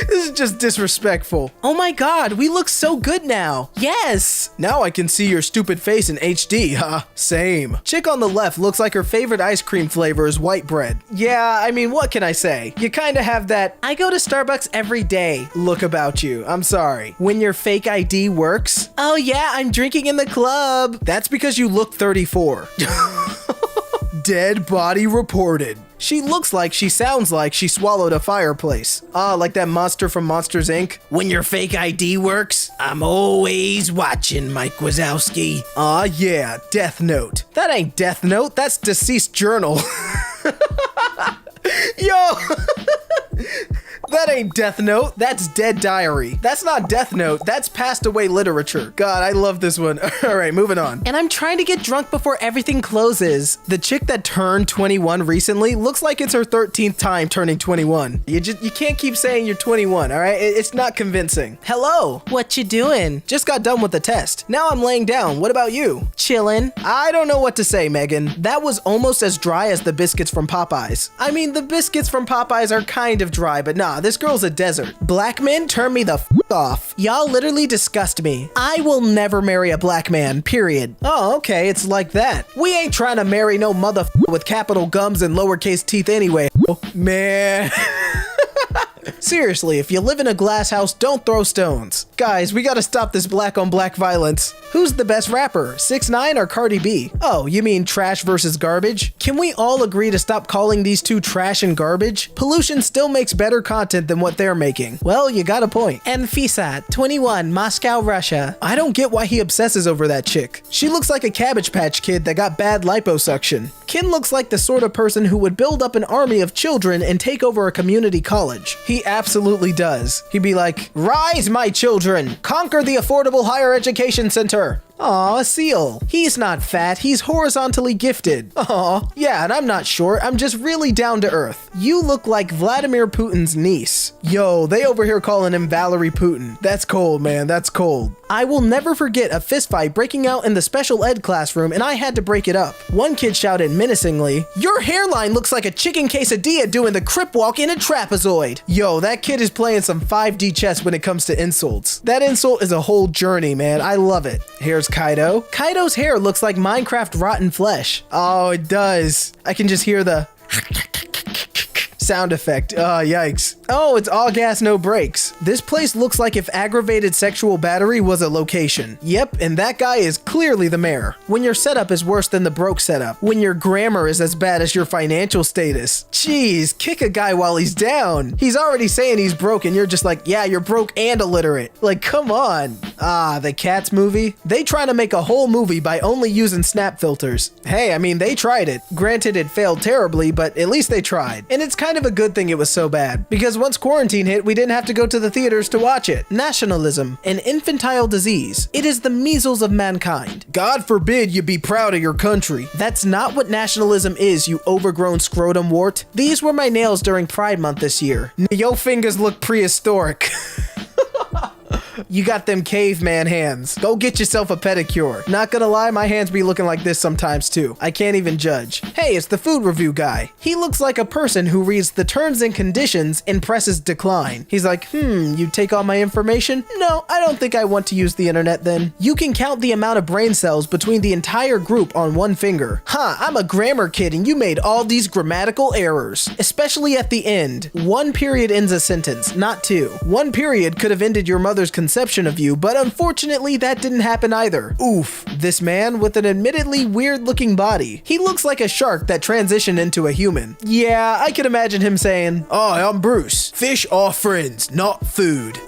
This is just disrespectful. Oh my God, we look so good now. Yes. Now I can see your stupid face in HD, huh? Same. Chick on the left looks like her favorite ice cream flavor is white bread. Yeah, I mean, what can I say? You kinda have that, I go to Starbucks every day look about you. I'm sorry. When your fake ID works, oh yeah, I'm drinking in the club. That's because you look 34. Dead body reported. She looks like she sounds like she swallowed a fireplace. Ah, like that monster from Monsters, Inc. When your fake ID works, I'm always watching, Mike Wazowski. Ah, yeah, Death Note. That ain't Death Note, that's Deceased Journal. Yo! That ain't Death Note, that's Dead Diary. That's not Death Note, that's passed away literature. God, I love this one. Alright, moving on. And I'm trying to get drunk before everything closes. The chick that turned 21 recently looks like it's her 13th time turning 21. You can't keep saying you're 21, alright? It's not convincing. Hello, what you doing? Just got done with the test. Now I'm laying down, what about you? Chillin'. I don't know what to say, Megan. That was almost as dry as the biscuits from Popeyes. I mean, the biscuits from Popeyes are kind of dry, but nah, this girl's a desert. Black men turn me the f off. Y'all literally disgust me. I will never marry a black man, period. Oh, okay, it's like that. We ain't trying to marry no mother with capital gums and lowercase teeth anyway. Oh, man. Seriously, if you live in a glass house, don't throw stones. Guys, we gotta stop this black on black violence. Who's the best rapper, 6ix9ine or Cardi B? Oh, you mean trash versus garbage? Can we all agree to stop calling these two trash and garbage? Pollution still makes better content than what they're making. Well, you got a point. And Fisat, 21, Moscow, Russia. I don't get why he obsesses over that chick. She looks like a Cabbage Patch Kid that got bad liposuction. Ken looks like the sort of person who would build up an army of children and take over a community college. He absolutely does. He'd be like, "Rise, my children! Conquer the affordable higher education center!" Aw, a seal. He's not fat, he's horizontally gifted. Aw, yeah, and I'm not short, I'm just really down to earth. You look like Vladimir Putin's niece. Yo, they over here calling him Valerie Putin. That's cold, man, that's cold. I will never forget a fistfight breaking out in the special ed classroom and I had to break it up. One kid shouted menacingly, "Your hairline looks like a chicken quesadilla doing the crip walk in a trapezoid." Yo, that kid is playing some 5D chess when it comes to insults. That insult is a whole journey, man, I love it. Here's Kaido. Kaido's hair looks like Minecraft rotten flesh. Oh, it does. I can just hear the sound effect. Oh, yikes. Oh, it's all gas, no brakes. This place looks like if aggravated sexual battery was a location. Yep, and that guy is clearly the mayor. When your setup is worse than the broke setup. When your grammar is as bad as your financial status. Jeez, kick a guy while he's down. He's already saying he's broke and you're just like, yeah, you're broke and illiterate. Like, come on. Ah, the Cats movie? They try to make a whole movie by only using snap filters. Hey, I mean, they tried it. Granted, it failed terribly, but at least they tried. And it's kind of a good thing it was so bad. Because once quarantine hit, we didn't have to go to the theaters to watch it. Nationalism, an infantile disease. It is the measles of mankind. God forbid you be proud of your country. That's not what nationalism is, you overgrown scrotum wart. These were my nails during Pride Month this year. Your fingers look prehistoric. You got them caveman hands. Go get yourself a pedicure. Not gonna lie, my hands be looking like this sometimes too. I can't even judge. Hey, it's the food review guy. He looks like a person who reads the terms and conditions and presses decline. He's like, you take all my information? No, I don't think I want to use the internet then. You can count the amount of brain cells between the entire group on one finger. Huh, I'm a grammar kid and you made all these grammatical errors. Especially at the end. One period ends a sentence, not two. One period could have ended your mother's conception of you, but unfortunately that didn't happen either. Oof. This man with an admittedly weird looking body. He looks like a shark that transitioned into a human. Yeah, I can imagine him saying, "Oh, I'm Bruce. Fish are friends, not food."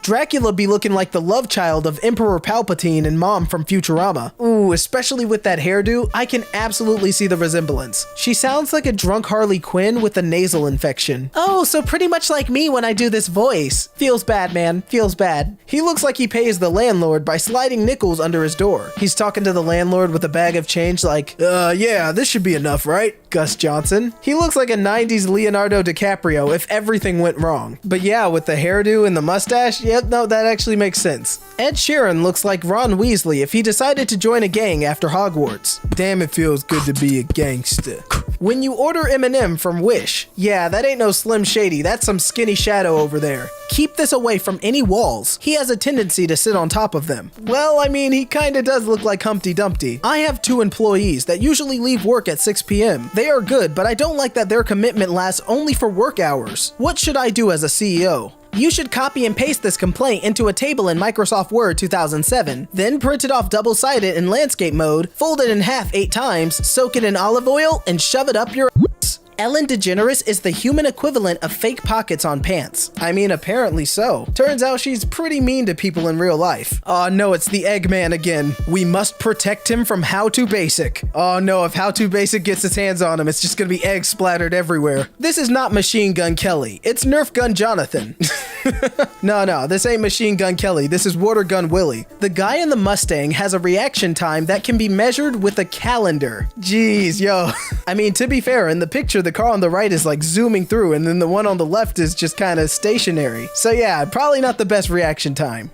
Dracula be looking like the love child of Emperor Palpatine and Mom from Futurama. Ooh, especially with that hairdo, I can absolutely see the resemblance. She sounds like a drunk Harley Quinn with a nasal infection. Oh, so pretty much like me when I do this voice. Feels bad, man. Feels bad. He looks like he pays the landlord by sliding nickels under his door. He's talking to the landlord with a bag of change like, yeah, this should be enough, right? Gus Johnson. He looks like a 90s Leonardo DiCaprio if everything went wrong. But yeah, with the hairdo and the mustache, yep, no, that actually makes sense. Ed Sheeran looks like Ron Weasley if he decided to join a gang after Hogwarts. Damn, it feels good to be a gangster. When you order M&M from Wish, yeah, that ain't no Slim Shady, that's some skinny shadow over there. Keep this away from any walls. He has a tendency to sit on top of them. Well, I mean, he kinda does look like Humpty Dumpty. I have 2 employees that usually leave work at 6 p.m. They are good, but I don't like that their commitment lasts only for work hours. What should I do as a CEO? You should copy and paste this complaint into a table in Microsoft Word 2007, then print it off double-sided in landscape mode, fold it in half 8 times, soak it in olive oil, and shove it up your ass. Ellen DeGeneres is the human equivalent of fake pockets on pants. I mean, apparently so. Turns out she's pretty mean to people in real life. Oh no, it's the Eggman again. We must protect him from How To Basic. Oh no, if How To Basic gets its hands on him, it's just gonna be eggs splattered everywhere. This is not Machine Gun Kelly. It's Nerf Gun Jonathan. No, this ain't Machine Gun Kelly. This is Water Gun Willie. The guy in the Mustang has a reaction time that can be measured with a calendar. Jeez, yo. I mean, to be fair, in the picture, the car on the right is like zooming through and then the one on the left is just kind of stationary. So yeah, probably not the best reaction time.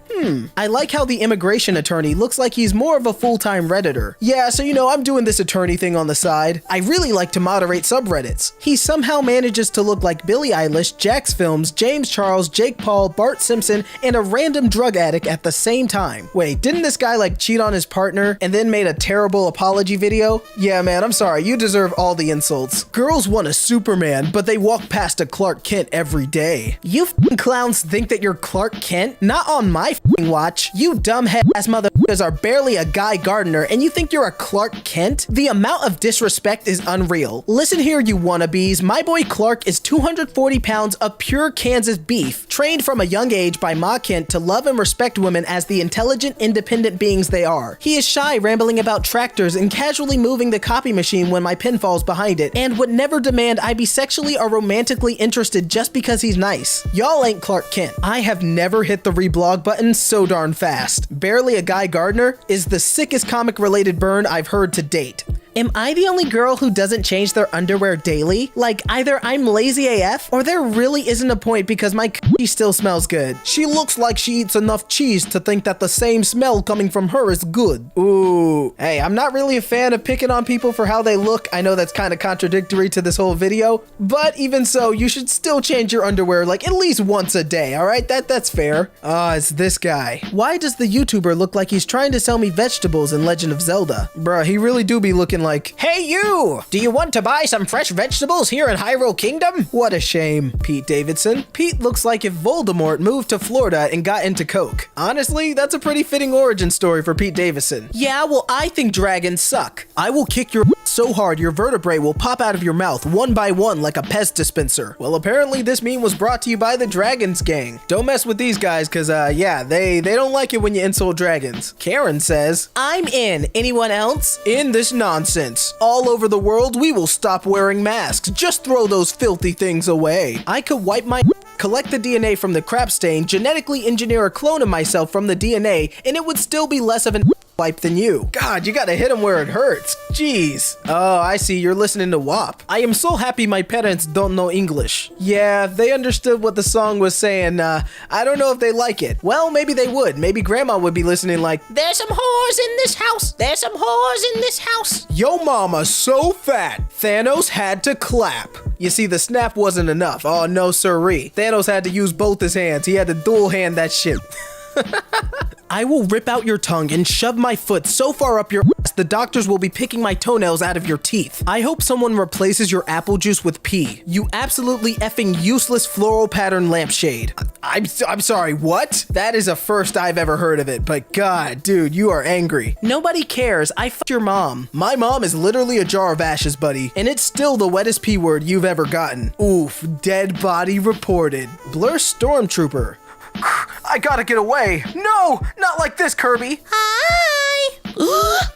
I like how the immigration attorney looks like he's more of a full-time Redditor. Yeah, so I'm doing this attorney thing on the side. I really like to moderate subreddits. He somehow manages to look like Billie Eilish, Jax Films, James Charles, Jake Paul, Bart Simpson, and a random drug addict at the same time. Wait, didn't this guy cheat on his partner and then made a terrible apology video? Yeah, man, I'm sorry, you deserve all the insults. Girls want a Superman, but they walk past a Clark Kent every day. You f***ing clowns think that you're Clark Kent? Not on my f***ing watch. You dumb head-ass motherfuckers are barely a Guy Gardner, and you think you're a Clark Kent? The amount of disrespect is unreal. Listen here, you wannabes. My boy Clark is 240 pounds of pure Kansas beef, trained from a young age by Ma Kent to love and respect women as the intelligent, independent beings they are. He is shy, rambling about tractors and casually moving the copy machine when my pen falls behind it, and would never demand I be sexually or romantically interested just because he's nice. Y'all ain't Clark Kent. I have never hit the reblog button so darn fast. Barely a Guy Gardner is the sickest comic-related burn I've heard to date. Am I the only girl who doesn't change their underwear daily? Either I'm lazy AF, or there really isn't a point because my coochie still smells good. She looks like she eats enough cheese to think that the same smell coming from her is good. Ooh. Hey, I'm not really a fan of picking on people for how they look. I know that's kind of contradictory to this whole video, but even so, you should still change your underwear at least once a day, alright? That's fair. It's this guy. Why does the YouTuber look like he's trying to sell me vegetables in Legend of Zelda? Bruh, he really do be looking hey you! Do you want to buy some fresh vegetables here in Hyrule Kingdom? What a shame, Pete Davidson. Pete looks like if Voldemort moved to Florida and got into coke. Honestly, that's a pretty fitting origin story for Pete Davidson. Yeah, well, I think dragons suck. I will kick your so hard your vertebrae will pop out of your mouth one by one like a Pez dispenser. Well, apparently this meme was brought to you by the Dragons Gang. Don't mess with these guys, cause yeah, they don't like it when you insult dragons. Karen says, I'm in. Anyone else? In this nonsense. All over the world, we will stop wearing masks. Just throw those filthy things away. I could wipe my collect the DNA from the crap stain, genetically engineer a clone of myself from the DNA, and it would still be less of an wipe than you. God, you gotta hit him where it hurts. Jeez. Oh, I see. You're listening to WAP. I am so happy my parents don't know English. Yeah, if they understood what the song was saying, I don't know if they like it. Well, maybe they would. Maybe grandma would be listening there's some whores in this house. There's some whores in this house. Yo mama's so fat. Thanos had to clap. You see, the snap wasn't enough. Oh, no siree. Thanos had to use both his hands. He had to dual hand that shit. I will rip out your tongue and shove my foot so far up your ass the doctors will be picking my toenails out of your teeth. I hope someone replaces your apple juice with pee. You absolutely effing useless floral pattern lampshade. I'm sorry, what? That is a first I've ever heard of it, but God, dude, you are angry. Nobody cares. I f***ed your mom. My mom is literally a jar of ashes, buddy, and it's still the wettest P word you've ever gotten. Oof, dead body reported. Blur Stormtrooper. I gotta get away. No, not like this, Kirby. Hi.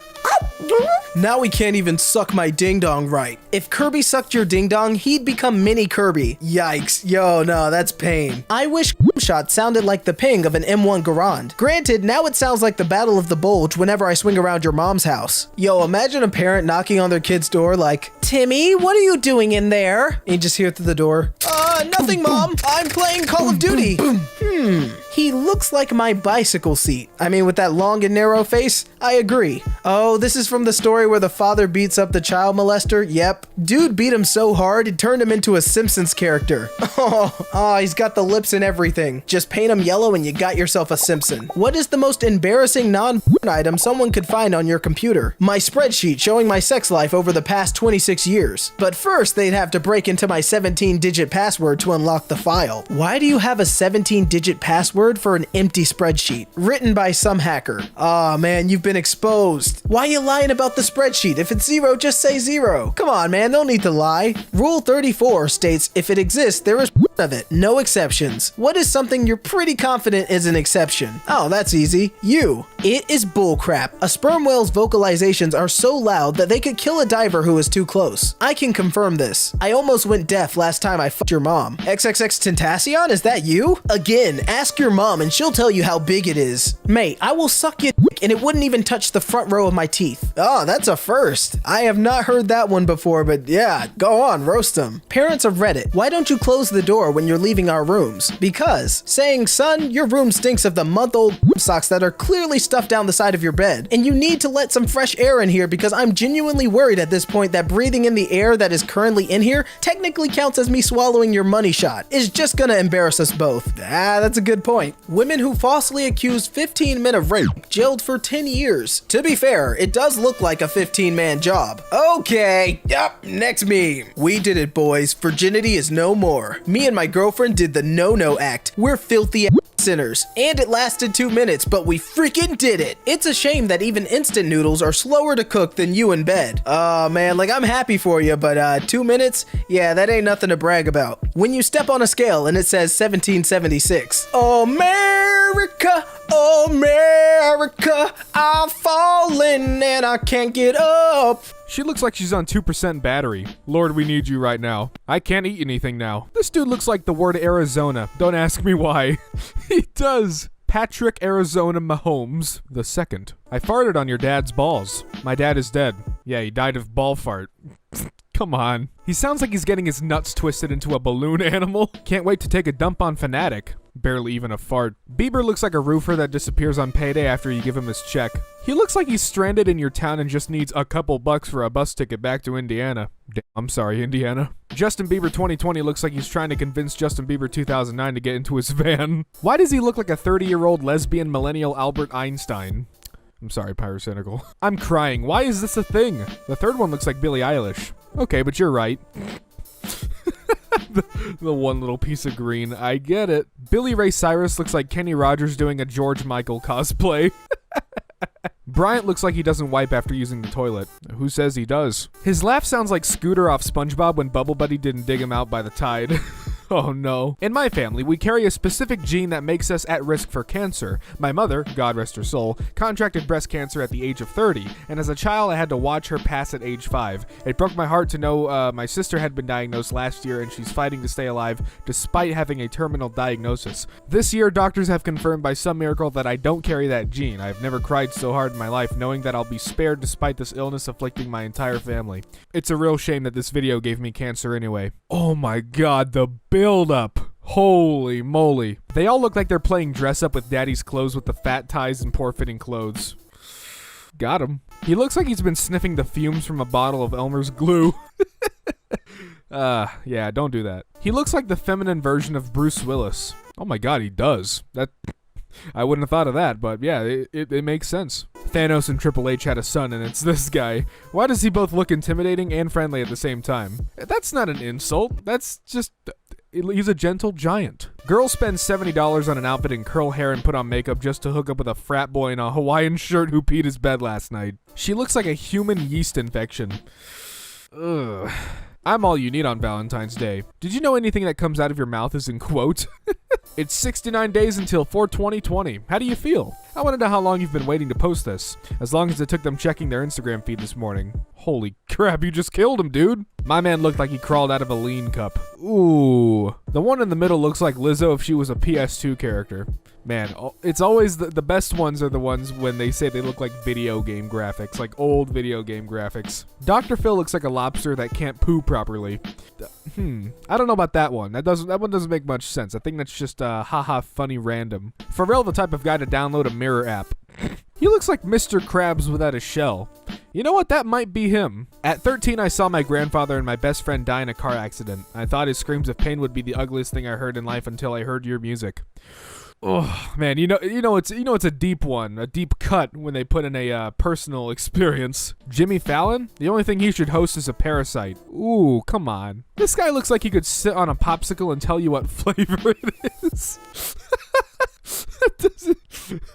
Now he can't even suck my ding-dong right. If Kirby sucked your ding-dong, he'd become mini Kirby. Yikes. Yo, no, that's pain. I wish shot sounded like the ping of an M1 Garand. Granted, now it sounds like the Battle of the Bulge whenever I swing around your mom's house. Yo, imagine a parent knocking on their kid's door Timmy, what are you doing in there? And you just hear through the door, nothing, Mom. I'm playing Call of Duty. He looks like my bicycle seat. I mean, with that long and narrow face, I agree. Oh, this is from the story where the father beats up the child molester? Yep. Dude beat him so hard, it turned him into a Simpsons character. Oh, he's got the lips and everything. Just paint him yellow and you got yourself a Simpson. What is the most embarrassing non-item someone could find on your computer? My spreadsheet showing my sex life over the past 26 years. But first, they'd have to break into my 17-digit password to unlock the file. Why do you have a 17-digit password for an empty spreadsheet? Written by some hacker. Aw, man, you've been exposed. Why you lying about the spreadsheet? If it's 0, just say 0. Come on, man, no need to lie. Rule 34 states if it exists, there is of it. No exceptions. What is something you're pretty confident is an exception? Oh, that's easy. You. It is bullcrap. A sperm whale's vocalizations are so loud that they could kill a diver who is too close. I can confirm this. I almost went deaf last time I f***ed your mom. XXX Tentacion, is that you? Again, ask your your mom and she'll tell you how big it is. Mate, I will suck your dick and it wouldn't even touch the front row of my teeth. Oh, that's a first. I have not heard that one before, but yeah, go on, roast them. Parents of Reddit, why don't you close the door when you're leaving our rooms? Because saying, son, your room stinks of the month-old socks that are clearly stuffed down the side of your bed, and you need to let some fresh air in here because I'm genuinely worried at this point that breathing in the air that is currently in here technically counts as me swallowing your money shot. Is just gonna embarrass us both. That's a good point. Women who falsely accused 15 men of rape jailed for 10 years. To be fair, it does look like a 15-man job. Okay, yep, next meme. We did it, boys. Virginity is no more. Me and my girlfriend did the no-no act. We're filthy sinners. And it lasted 2 minutes, but we freaking did it. It's a shame that even instant noodles are slower to cook than you in bed. Oh man, like I'm happy for you, but 2 minutes? Yeah, that ain't nothing to brag about. When you step on a scale and it says 1776, America, America, I'm falling and I can't get up. She looks like she's on 2% battery. Lord, we need you right now. I can't eat anything now. This dude looks like the word Arizona. Don't ask me why. He does. Patrick Arizona Mahomes II. I farted on your dad's balls. My dad is dead. Yeah, he died of ball fart. Come on. He sounds like he's getting his nuts twisted into a balloon animal. Can't wait to take a dump on Fanatic. Barely even a fart. Bieber looks like a roofer that disappears on payday after you give him his check. He looks like he's stranded in your town and just needs a couple bucks for a bus ticket back to Indiana. I'm sorry, Indiana. Justin Bieber 2020 looks like he's trying to convince Justin Bieber 2009 to get into his van. Why does he look like a 30-year-old lesbian millennial Albert Einstein? I'm sorry, Pyrocynical. I'm crying. Why is this a thing? The third one looks like Billie Eilish. Okay, but you're right. The one little piece of green. I get it. Billy Ray Cyrus looks like Kenny Rogers doing a George Michael cosplay. Bryant looks like he doesn't wipe after using the toilet. Who says he does? His laugh sounds like Scooter off SpongeBob when Bubble Buddy didn't dig him out by the tide. Oh no. In my family, we carry a specific gene that makes us at risk for cancer. My mother, God rest her soul, contracted breast cancer at the age of 30, and as a child I had to watch her pass at age 5. It broke my heart to know my sister had been diagnosed last year and she's fighting to stay alive despite having a terminal diagnosis. This year, doctors have confirmed by some miracle that I don't carry that gene. I've never cried so hard in my life knowing that I'll be spared despite this illness afflicting my entire family. It's a real shame that this video gave me cancer anyway. Oh my god, the build up. Holy moly. They all look like they're playing dress up with daddy's clothes with the fat ties and poor fitting clothes. Got him. He looks like he's been sniffing the fumes from a bottle of Elmer's glue. Yeah, don't do that. He looks like the feminine version of Bruce Willis. Oh my god, he does. I wouldn't have thought of that, but yeah, it makes sense. Thanos and Triple H had a son, and it's this guy. Why does he both look intimidating and friendly at the same time? That's not an insult. That's just... He's a gentle giant. Girls spend $70 on an outfit and curl hair and put on makeup just to hook up with a frat boy in a Hawaiian shirt who peed his bed last night. She looks like a human yeast infection. Ugh. I'm all you need on Valentine's Day. Did you know anything that comes out of your mouth is in quote? It's 69 days until 4/20/20. How do you feel? I want to know how long you've been waiting to post this. As long as it took them checking their Instagram feed this morning. Holy crap, you just killed him, dude. My man looked like he crawled out of a lean cup. Ooh. The one in the middle looks like Lizzo if she was a PS2 character. Man, it's always the best ones are the ones when they say they look like video game graphics, like old video game graphics. Dr. Phil looks like a lobster that can't poo properly. I don't know about that one. That one doesn't make much sense. I think that's just haha funny random. Pharrell the type of guy to download a mirror app. He looks like Mr. Krabs without a shell. You know what? That might be him. At 13, I saw my grandfather and my best friend die in a car accident. I thought his screams of pain would be the ugliest thing I heard in life until I heard your music. Oh man, you know it's a deep one, a deep cut when they put in a personal experience. Jimmy Fallon? The only thing he should host is a Parasite. Ooh, come on. This guy looks like he could sit on a popsicle and tell you what flavor it is.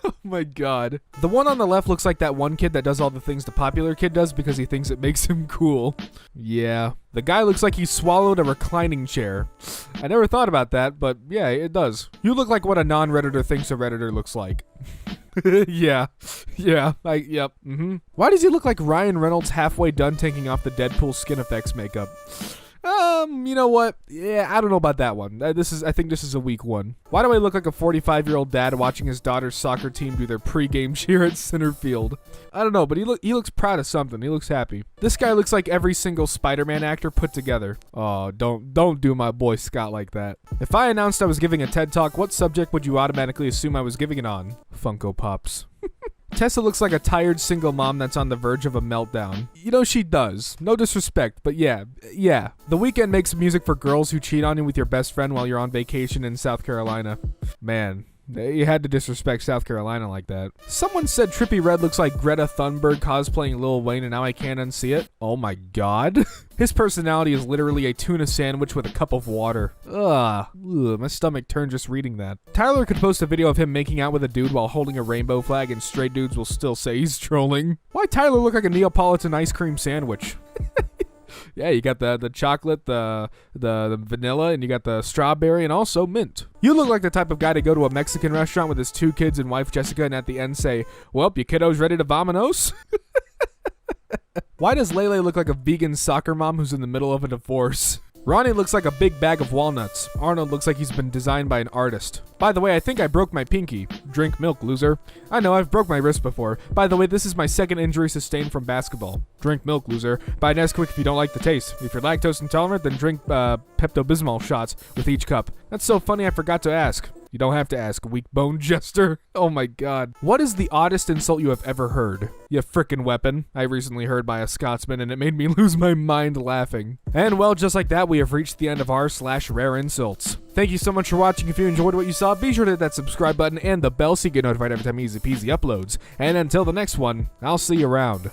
Oh my god. The one on the left looks like that one kid that does all the things the popular kid does because he thinks it makes him cool. Yeah. The guy looks like he swallowed a reclining chair. I never thought about that, but yeah, it does. You look like what a non-Redditor thinks a Redditor looks like. Yeah. Yep. Why does he look like Ryan Reynolds halfway done taking off the Deadpool skin effects makeup? You know what? Yeah, I don't know about that one. I think this is a weak one. Why do I look like a 45-year-old dad watching his daughter's soccer team do their pregame cheer at center field? I don't know, but he looks proud of something. He looks happy. This guy looks like every single Spider-Man actor put together. Oh, don't do my boy Scott like that. If I announced I was giving a TED Talk, what subject would you automatically assume I was giving it on? Funko Pops. Tessa looks like a tired single mom that's on the verge of a meltdown. You know, she does. No disrespect, but yeah. The Weeknd makes music for girls who cheat on you with your best friend while you're on vacation in South Carolina. Man, you had to disrespect South Carolina like that. Someone said Trippie Redd looks like Greta Thunberg cosplaying Lil Wayne, and now I can't unsee it. Oh my god. His personality is literally a tuna sandwich with a cup of water. Ugh, my stomach turned just reading that. Tyler could post a video of him making out with a dude while holding a rainbow flag, and straight dudes will still say he's trolling. Why Tyler look like a Neapolitan ice cream sandwich? Yeah, you got the chocolate, the vanilla, and you got the strawberry, and also mint. You look like the type of guy to go to a Mexican restaurant with his 2 kids and wife Jessica, and at the end say, "Well, you kiddos ready to vamonos?" Why does Lele look like a vegan soccer mom who's in the middle of a divorce? Ronnie looks like a big bag of walnuts. Arnold looks like he's been designed by an artist. By the way, I think I broke my pinky. Drink milk, loser. I know, I've broke my wrist before. By the way, this is my second injury sustained from basketball. Drink milk, loser. Buy Nesquik if you don't like the taste. If you're lactose intolerant, then drink Pepto-Bismol shots with each cup. That's so funny I forgot to ask. You don't have to ask, weak bone jester. Oh my god. What is the oddest insult you have ever heard? You frickin' weapon. I recently heard by a Scotsman and it made me lose my mind laughing. And well, just like that, we have reached the end of r/RareInsults. Thank you so much for watching. If you enjoyed what you saw, be sure to hit that subscribe button and the bell so you get notified every time Easy Peasy uploads. And until the next one, I'll see you around.